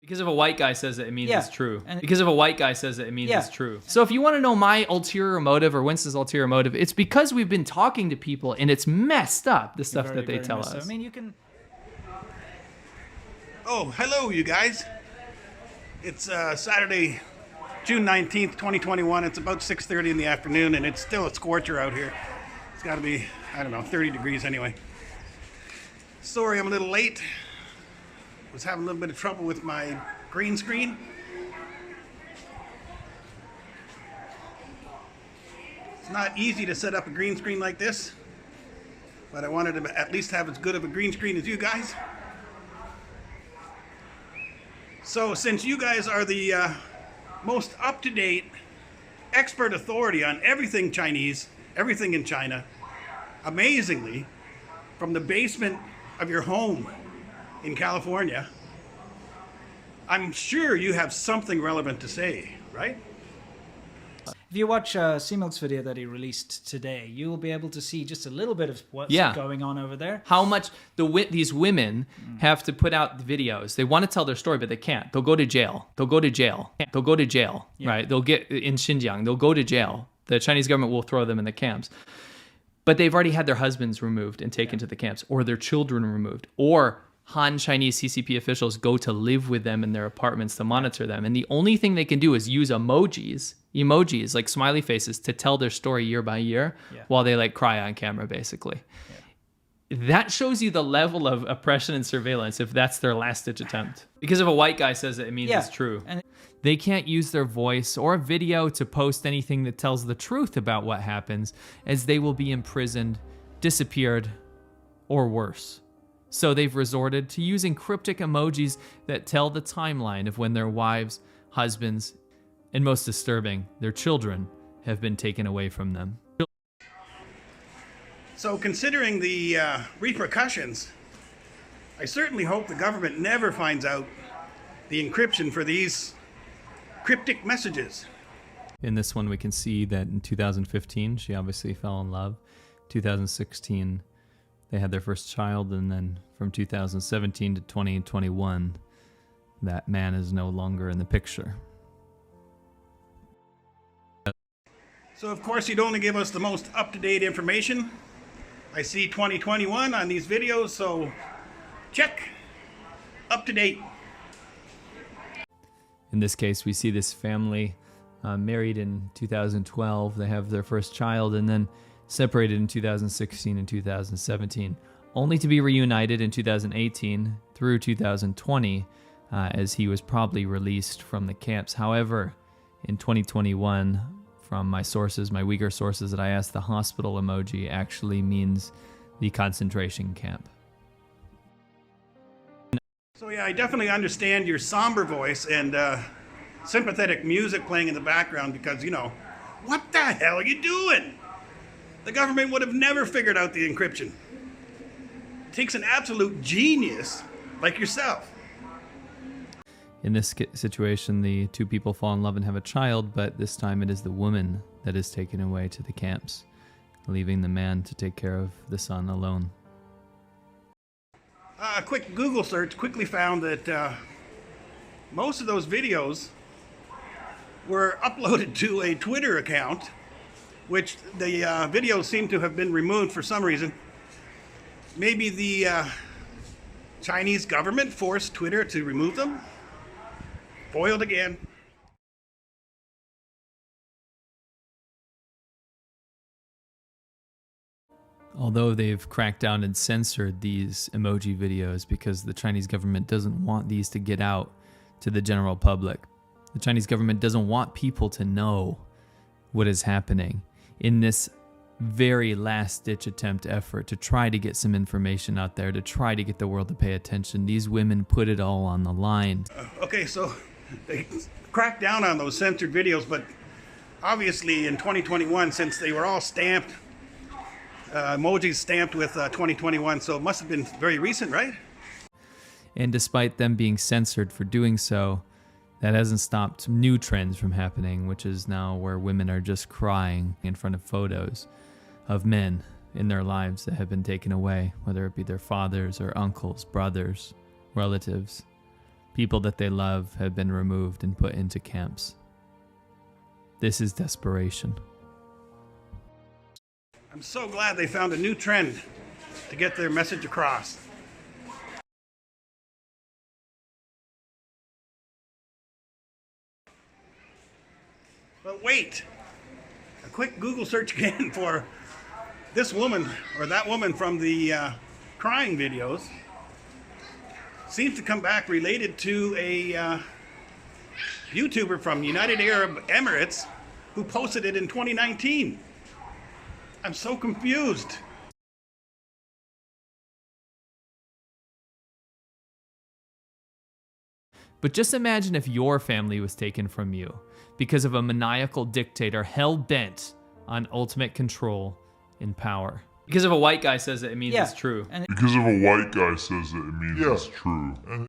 Because if a white guy says it, it means it's true. Because if a white guy says it, it means it's true. So if you want to know my ulterior motive or Winston's ulterior motive, it's because we've been talking to people and it's messed up, the stuff that they tell us. I mean, you can... Oh, hello, you guys. It's Saturday, June 19th, 2021. It's about 6:30 in the afternoon, and it's still a scorcher out here. It's got to be, I don't know, 30 degrees anyway. Sorry I'm a little late. Was having a little bit of trouble with my green screen. It's not easy to set up a green screen like this, but I wanted to at least have as good of a green screen as you guys. So since you guys are the most up-to-date expert authority on everything Chinese, everything in China, amazingly, from the basement of your home in California, I'm sure you have something relevant to say, right? If you watch C-Milk's video that he released today, you will be able to see just a little bit of what's going on over there. How much these women have to put out the videos. They want to tell their story, but they can't. They'll go to jail. They'll go to jail. They'll go to jail, right? They'll get in Xinjiang. They'll go to jail. The Chinese government will throw them in the camps. But they've already had their husbands removed and taken to the camps, or their children removed, or Han Chinese CCP officials go to live with them in their apartments to monitor them. And the only thing they can do is use emojis like smiley faces, to tell their story year by year while they like cry on camera, basically. That shows you the level of oppression and surveillance if that's their last ditch attempt. Because if a white guy says it, it means it's true. And they can't use their voice or video to post anything that tells the truth about what happens, as they will be imprisoned, disappeared, or worse. So they've resorted to using cryptic emojis that tell the timeline of when their wives, husbands, and most disturbing, their children have been taken away from them. So considering the repercussions, I certainly hope the government never finds out the encryption for these cryptic messages. In this one, we can see that in 2015, she obviously fell in love. 2016, they had their first child, and then from 2017 to 2021, that man is no longer in the picture. So of course you'd only give us the most up-to-date information. I see 2021 on these videos, so check, up to date. In this case, we see this family married in 2012. They have their first child, and then separated in 2016 and 2017, only to be reunited in 2018 through 2020, as he was probably released from the camps. However, in 2021, from my sources, my Uyghur sources, that I asked, the hospital emoji actually means the concentration camp. So yeah, I definitely understand your somber voice and sympathetic music playing in the background, because, you know, what the hell are you doing? The government would have never figured out the encryption. It takes an absolute genius like yourself. In this situation, the two people fall in love and have a child, but this time it is the woman that is taken away to the camps, leaving the man to take care of the son alone. A quick Google search quickly found that most of those videos were uploaded to a Twitter account, which the videos seem to have been removed for some reason. Maybe the Chinese government forced Twitter to remove them? Foiled again. Although they've cracked down and censored these emoji videos because the Chinese government doesn't want these to get out to the general public. The Chinese government doesn't want people to know what is happening in this very last-ditch attempt effort to try to get some information out there, to try to get the world to pay attention. These women put it all on the line. Okay, so they cracked down on those censored videos, but obviously in 2021, since they were all stamped, emojis stamped with 2021, so it must have been very recent, right? And despite them being censored for doing so, that hasn't stopped new trends from happening, which is now where women are just crying in front of photos of men in their lives that have been taken away, whether it be their fathers or uncles, brothers, relatives. People that they love have been removed and put into camps. This is desperation. I'm so glad they found a new trend to get their message across. But wait, a quick Google search again for this woman or that woman from the crying videos seems to come back related to a YouTuber from United Arab Emirates who posted it in 2019. I'm so confused. But just imagine if your family was taken from you because of a maniacal dictator hell-bent on ultimate control and power. Because if a white guy says it, it means it's true. Because if a white guy says it, it means it's true.